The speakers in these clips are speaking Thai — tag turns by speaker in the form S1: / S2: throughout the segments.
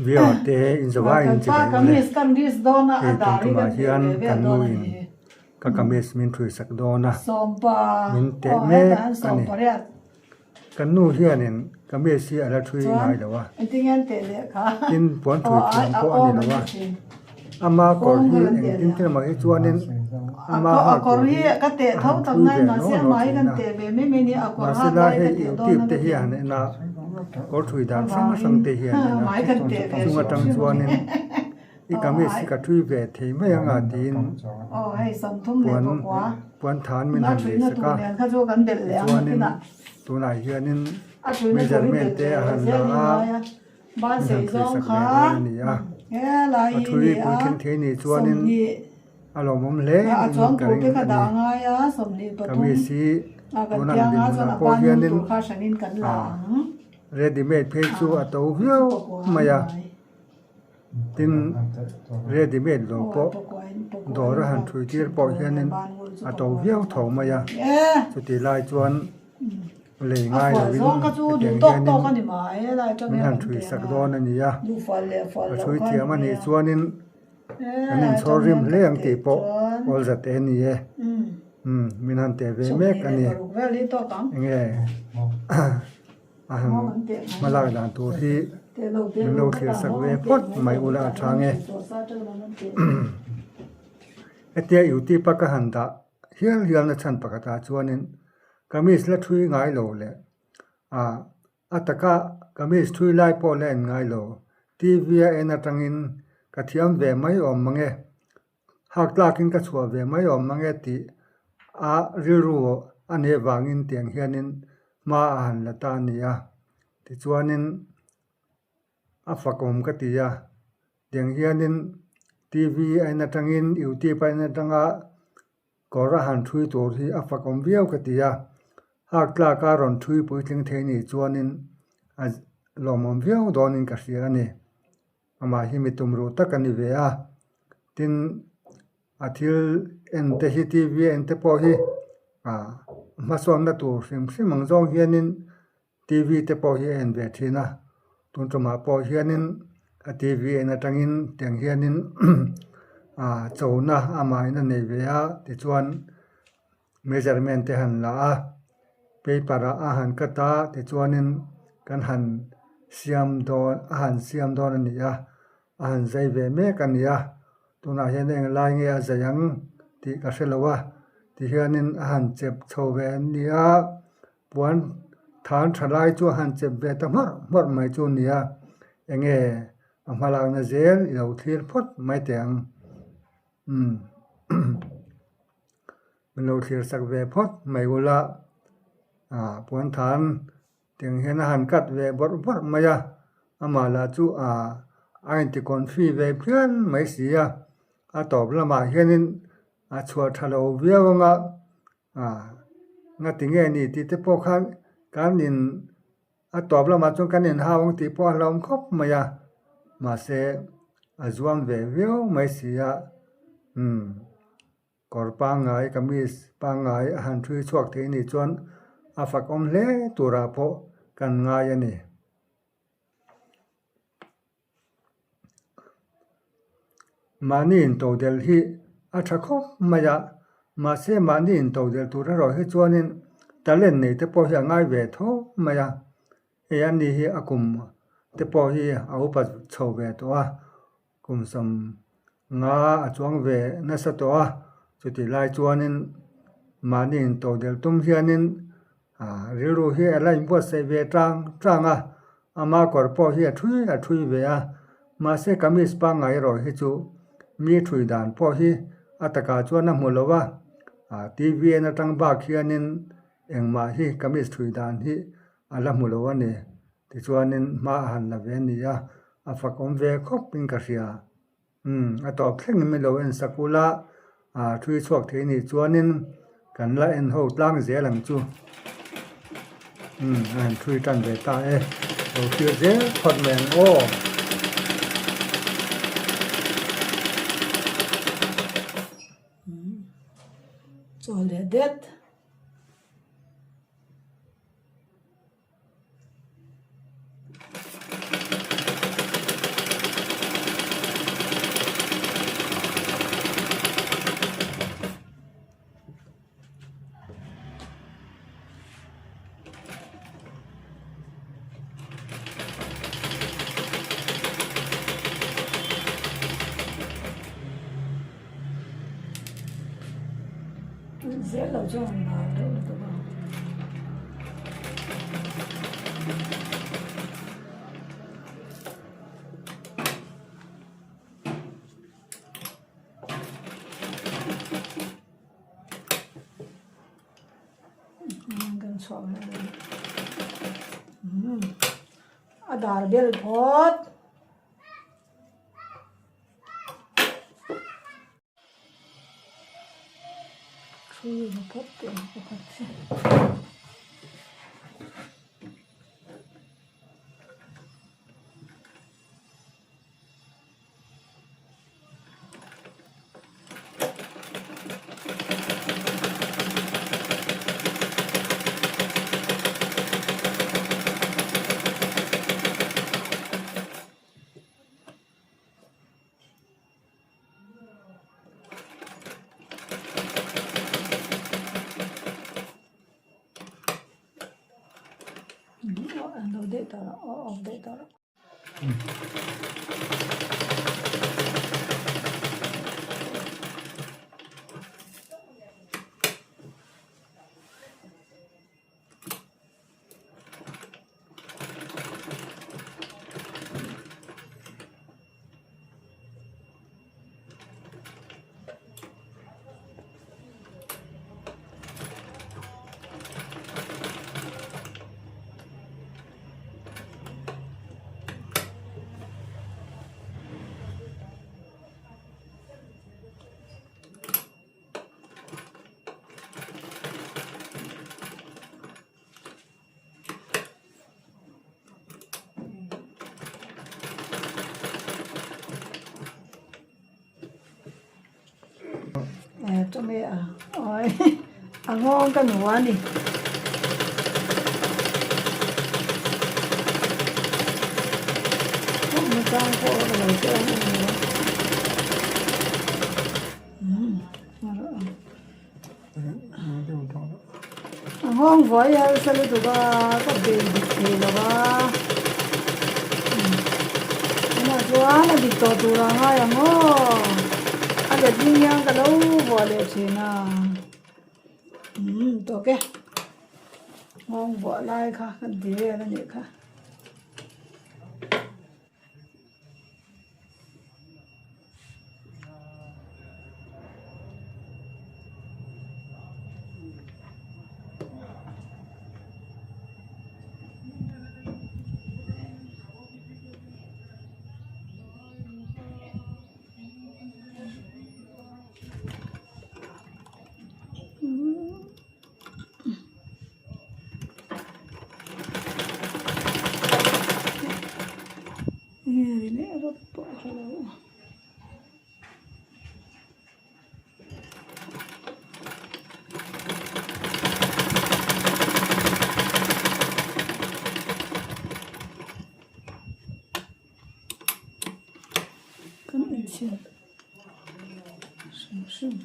S1: วิวเตอินสวายอินจิ
S2: ป้า
S1: เก
S2: กามิสกันดิสโดนะอาดาริ
S1: มา
S2: กัน
S1: เฮียน
S2: เว
S1: กัน
S2: โด
S1: นู
S2: น
S1: อิน
S2: นี่
S1: ก็กามิสมินถุยสักโดนะ
S2: สมปา
S1: มินเตะ
S2: อ๋อ
S1: เม
S2: ให้
S1: ก
S2: ทหารส
S1: อัน
S2: ม
S1: นี้
S2: ปาเรียด
S1: กันนูเฮียนินกามิสเสียละถุยง่ายเดี๋ยวว่า
S2: อันที่งั้นเตะเลยค่ะ
S1: กินปวนถุยเตียงพวกอันนี้เดี๋ยวว่าอามาก่อนที่เองกินที่มาให้จวนนินอามาหา
S2: กอรีก็เตะเท่าทำไงมาเสียไม้กันเตะเวไม่มีนี่อกอ
S1: มา
S2: ฮา
S1: สิ
S2: ไม้
S1: ลาให้
S2: กันเตะ
S1: อิว
S2: โด
S1: ติ
S2: น
S1: บเตเฮียเนี่ยนะก็ถุยดานสังสังเตเฮียเนี่ยนะ
S2: ไม้กันเตะเว
S1: จุงจังจวนนินอีกามิสก็ถุยเวทีไม่ยังอาดิน
S2: โอ้ให้สมทุ่มเลยกว่า
S1: ปวนฐานมิน
S2: น่า
S1: หัน
S2: ช่วย
S1: เล
S2: น่า
S1: ส
S2: ตัว
S1: ก็
S2: เนี่ยเขาโจกันเด็ดแล้ว
S1: จวนนิ
S2: ที่
S1: น
S2: น่ะ
S1: ตัวไหนเฮียนิน
S2: ช่วยน่าตัวนี้เด็ดแล้วเสียนี่บ้านเสียจงขาเฮ้ยไร
S1: ถุย
S2: นี่
S1: ปุ่น
S2: อ่ะ
S1: เข็นเทนี่จ
S2: ส
S1: วน
S2: ม
S1: นิน
S2: นี่
S1: อารมณ์ผมเละ
S2: อาจวง
S1: กั
S2: ถู
S1: น
S2: กกระดาง่ายอ่ะสมนี่ป
S1: ก็
S2: ทุ
S1: มี
S2: ม
S1: สี
S2: กัน
S1: ตัวนั้น
S2: เตียง
S1: ดิ
S2: อ่ะ
S1: น
S2: ส่วน
S1: นะพอ
S2: บ้าน
S1: เฮียนิน
S2: ถูกข้าชนินกันหลัง
S1: เรดิเมดเพจชูอัตโตเฮียวมายาตินเรดิเมดหลวงพ่อดอระหันถุยที่ปอเฮียนินอัตโตเฮียวถอมายา
S2: เอ๊ะ
S1: สุดที่ลายจวนเลยง่าย
S2: ฝ
S1: เล
S2: น
S1: ย
S2: ร้องก็จู
S1: เตี
S2: ดู
S1: ยง
S2: ต
S1: เฮี
S2: ก
S1: ย
S2: ต
S1: นิ
S2: ก
S1: น
S2: กันนี่หมายอะไรจัง
S1: มัน
S2: เนี่ย
S1: หันถุยสักดอนนี่ยา
S2: ดูฝนเลยฝน
S1: ถุยเทียมันนี่จวนนินอันนี้ชอริมเลี้ยงตีปออลจัดเอ็นนี่มินันเตเวเมกอันนี้
S2: เวลิโตกัง
S1: ยังไงมาลากด่านตัวที่มันเราเทียสักเวพดไม่อุลาทางไงไอเตียอยู่ที่ปากหันตาเฮียเรียนนัชันปากตาจวนนินกามิสละถุยง่ายโลเลยอัตกะกามิสถุยไล่พอเล่นง่ายโลทีวีเอ็นตังอินกะเทียมเวไม่อมมังเงหากลากินกะชัวเวไม่อมมังเงติริรูอันเฮวางินเตียงเฮียนินมาหันละตานียติจวนนินฝักอมกติยาเตียงเฮียนินทีวีเอ็นตังอินอยู่ที่ไปนตังก็ระหันถุยตัวที่ฝักอมเวียวกติยาหากลาการอนถุยปุยถึงเทนีจวนนินลมอมเวียวโดนินกษียนี่มาหิมิตุมรูตะกันนิเวียตินอาทิลเอ็นเตฮิทีวีเอ็นเตปอฮิมาส่วนนั้นตัวสิมังจงเฮียนินทีวีเตปอฮิเอ็นเวทีนะตุนจะมาปอเฮียนินทีวีเอ็นตังอินเตียงเฮียนินโจนะอามาอินในเวียติจวนเมเจอร์เมนต์หันละไปปาระอาหารกตาติจวนนินกันหันเสียมดอนอาหารเสียมดอนนี่อาหารใจเวเมกันนี่ตัวน่าเห็นเองลายเงี้ยจะยังที่กษณะว่าที่เห็นอาหารเจ็บโชเวนนี่ปวนฐานทลายจูอาหารเจ็บเวทหมดไม่จูนี่ยังไงมาลางนั่นเสียเราทีพดไม่เตียงมันเราทีสักเวพดไม่กุละปวนฐานเตียงเห็นอาหารกัดเวบดไม่มาลาจูไอ้ที่คนฟีเวเพื่อนไม่เสียตอบละมาเห็นชัวทะเลเวียวงั้นติงเงี้ยนี่ที่เตปอคันการนินตอบละมาจนการนินหาวงที่ปอลอมคบมาเสจวนเวียวไม่เสียกอร์ปังไงกามิสปังไงหันทุยชวกเทนี่จวนฝักอมเล่ตัวราพอกันง่ายนี่มานี่นตัวเดลฮีชักคบมาเสมานี่นตัวเดลตัวเราให้จวนินแต่เล่นนี่เตปอฮีง่ายเวทอันนี้ฮีอากุมเตปอฮีเอาปัจโชเวตัวกุมสมงาจวงเวนัสตัวสุดที่ไล่จวนินมานี่นตัวเดลตุ้มเฮียนินริรูฮีอะไรพวกเสเวจังมากอดปอฮีทุยเวมาเสกามิสปังไงรอให้จูมีถุยดานพอฮีตกาจวนน้ำมูลว่าทีวีนตั้งบาเขียนินเองมาฮีกามิสถุยดานฮีละมูลว่านี่ที่จวนนินมาหันละเวนี่ฝักอมเวคบเป็นกระเสียตอบเพ่งไม่รู้เอ็นสกุลถุยชวกเทนี่จวนนินกันละเอ็นหูตั้งเสียหลังจูถุยตันเวตาเราเชื่อเสียพอดแมงโอ
S2: จอเลเด็ด dễ là cho nào đâu là tụi nó gần xong rồi dar bel phốt thui nó phốt tiền của con xe đâu để tao để tao cho mẹ ôi ngon cái nụ này không có trang cô rồi cho ngon vậy sao lại tụi ba có bị gì là ba mà Puan là bị tụi ra ngay ngon ada dunia kalau boleh cina, tu ke, orang buat lai kah kan dia lah ni kah. Ini ada apa kalau? Kan ini, sum.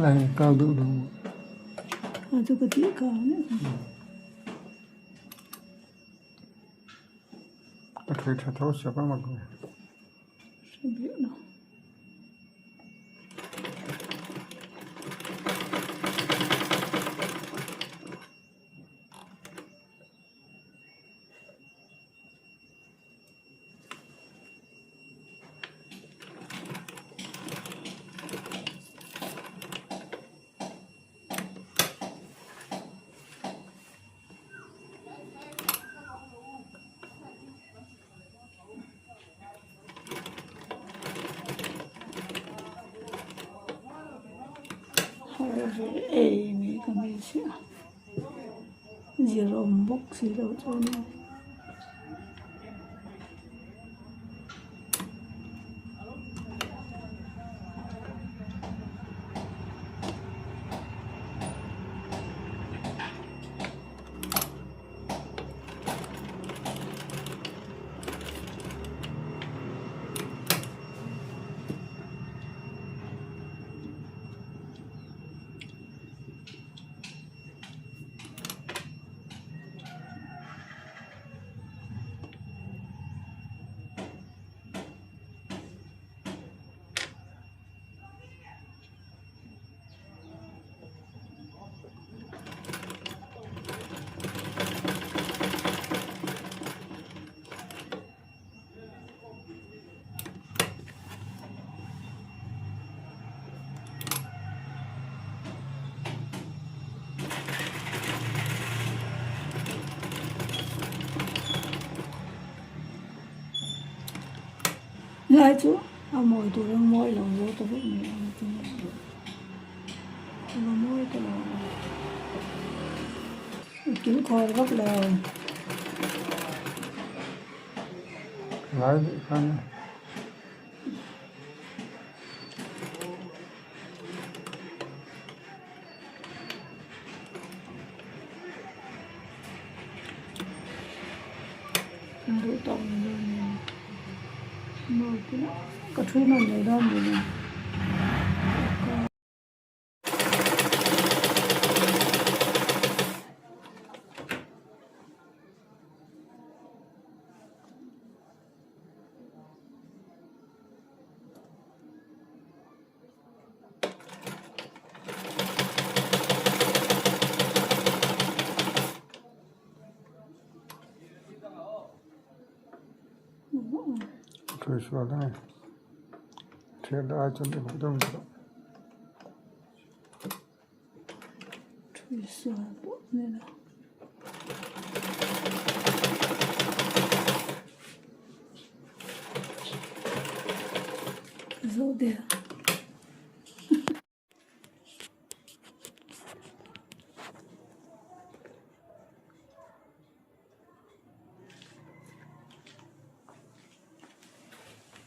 S1: Này cao độ đủ.
S2: Itu ketika ni.
S1: Pakai tahu siapa mak.
S2: Sebiar no. Mấy cái này sẽ zero box gì đâu cho nên lại chú mồi tụi nó mồi lòng vô tụi mình tụi nó mồi tụi nó kiếm coi gấp là
S1: ngái khăn
S2: đủ tổng mồi tụi nó có thui nó này đó mình
S1: thôi xóa đây thế đã ai chuẩn bị một đông rồi
S2: thui xòa bộ này nào dấu địa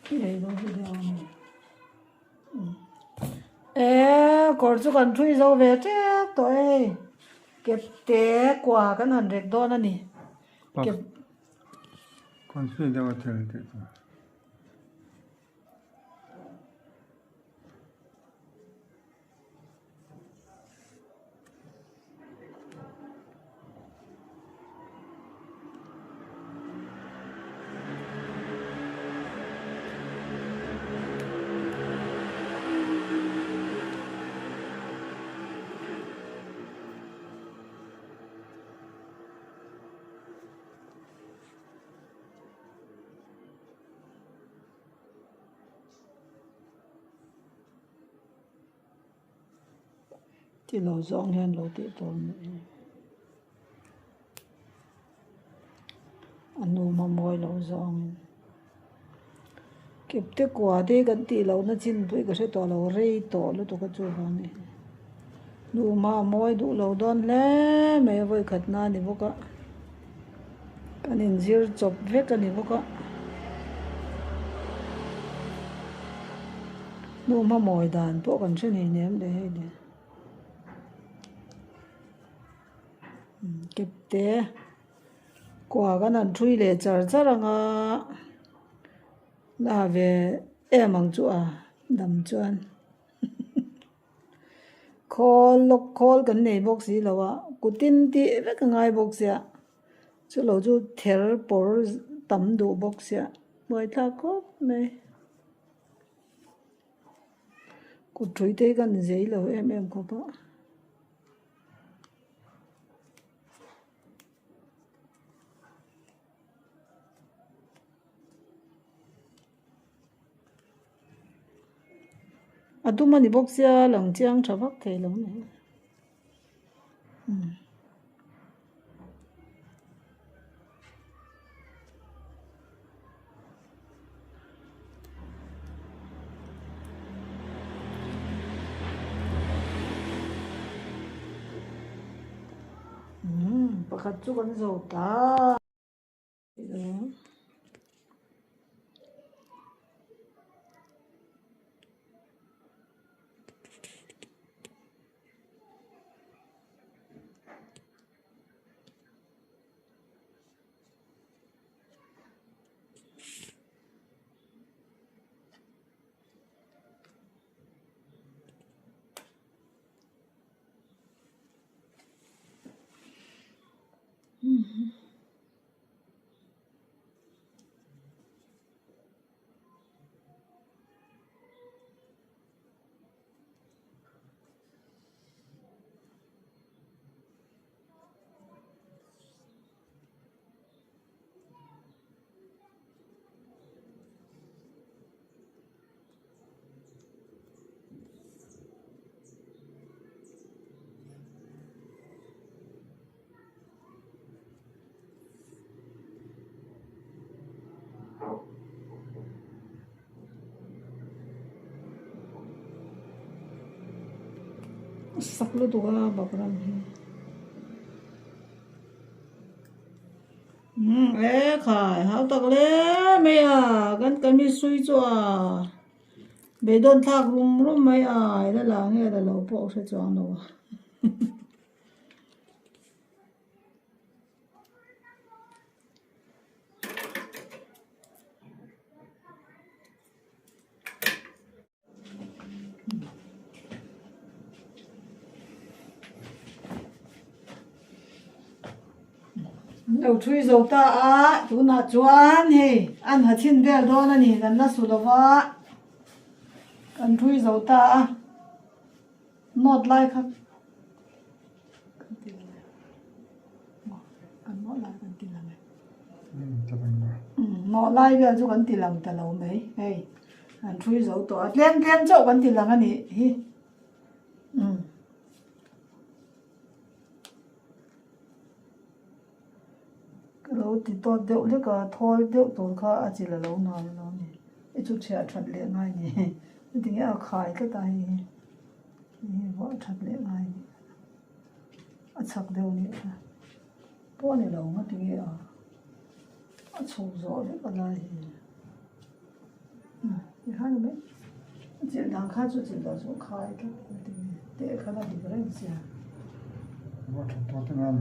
S2: cái này đâu video này còn chú còn thui dấu về thế tôi kẹp té quả cái nền rệt đó nè kẹp
S1: con suy đâu mà thường thế
S2: thì lâu dọn hen lâu tiệt tồn anh nu mà mồi lâu dọn kịp tới quả đi gần tí lâu nó chín tuổi cái sẽ to lâu rây to lúc tôi có chơi vào này nu mà mồi đủ lâu đón lẽ mày với khát na đi vô cả cái nên zir chop vết cái này vô cả nu mà mồi đàn bộ còn sẽ này ném để hay để kịp té quả cái này thui lệ char char nga là về hmang chu đầm chuan call cái này box gì là tin ti với cái ngay box ya chu lo chu ther por tam du box ya moi tha ko me ku thui te kan zai lo em ko pa tuma ni box ya lang chiang thavak thei lo ne pakhat chu kan zo ta sắc lu tua bọc ram ê khai hao tắc lẽ mày à cái mi suy cho bé đơn thác rum mày à đây là nghe là lâu bộ sẽ chọn đâu đầu chui dầu ta á chú na chuan he ăn hạt thiên bèo đó là nè gần na sụt vào ăn chui dầu ta á nốt lại khác ăn nốt lại ăn tiền làm nốt lại bây giờ ăn tiền làm ta lâu mấy hey ăn chui dầu ta lên chỗ ăn tiền làm anh nè hi lâu thì to đeo lấy cả thôi đeo tổ khá chỉ là lâu nào nó nè ít chút trẻ thật lệ ngay nè cái tiếng ở khai cái tay vợ thật lệ ngay chắc đeo nè bố này lâu mất tiếng ở sầu gió đấy còn lại thì hai mấy chỉ đang khai chút chỉ là số khai cái để khai là đi cái gì à
S1: vợ thật to thế nào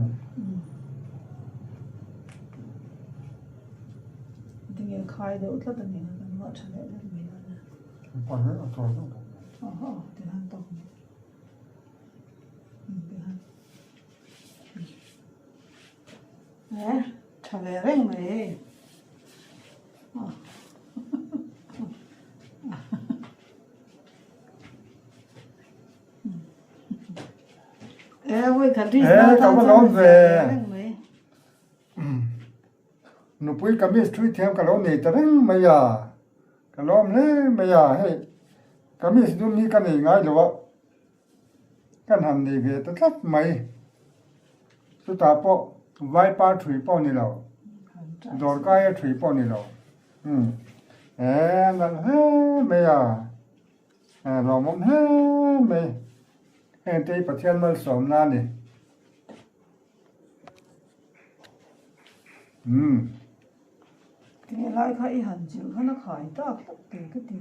S2: tiếng khai được rất là nhiều cái vợ thật lệ rất nhiều
S1: còn hết ở trò đó
S2: tiếng Hàn to tiếng Hàn nè thật lệ rất mày với cả đi
S1: cảm ơn lắm về nupuiin kamis thui thiam ka lo nei tarang maya ka lawm le maya he kamis dun ni ka nei ngai lo kan han nei ve ta tlat mai su ta po vai pa thui po ni lo dor ka ya thui po ni lo na he maya lo mom he me en te pathian mal som na ni
S2: tiếng lại khai hẳn chịu nó khai ta cái gì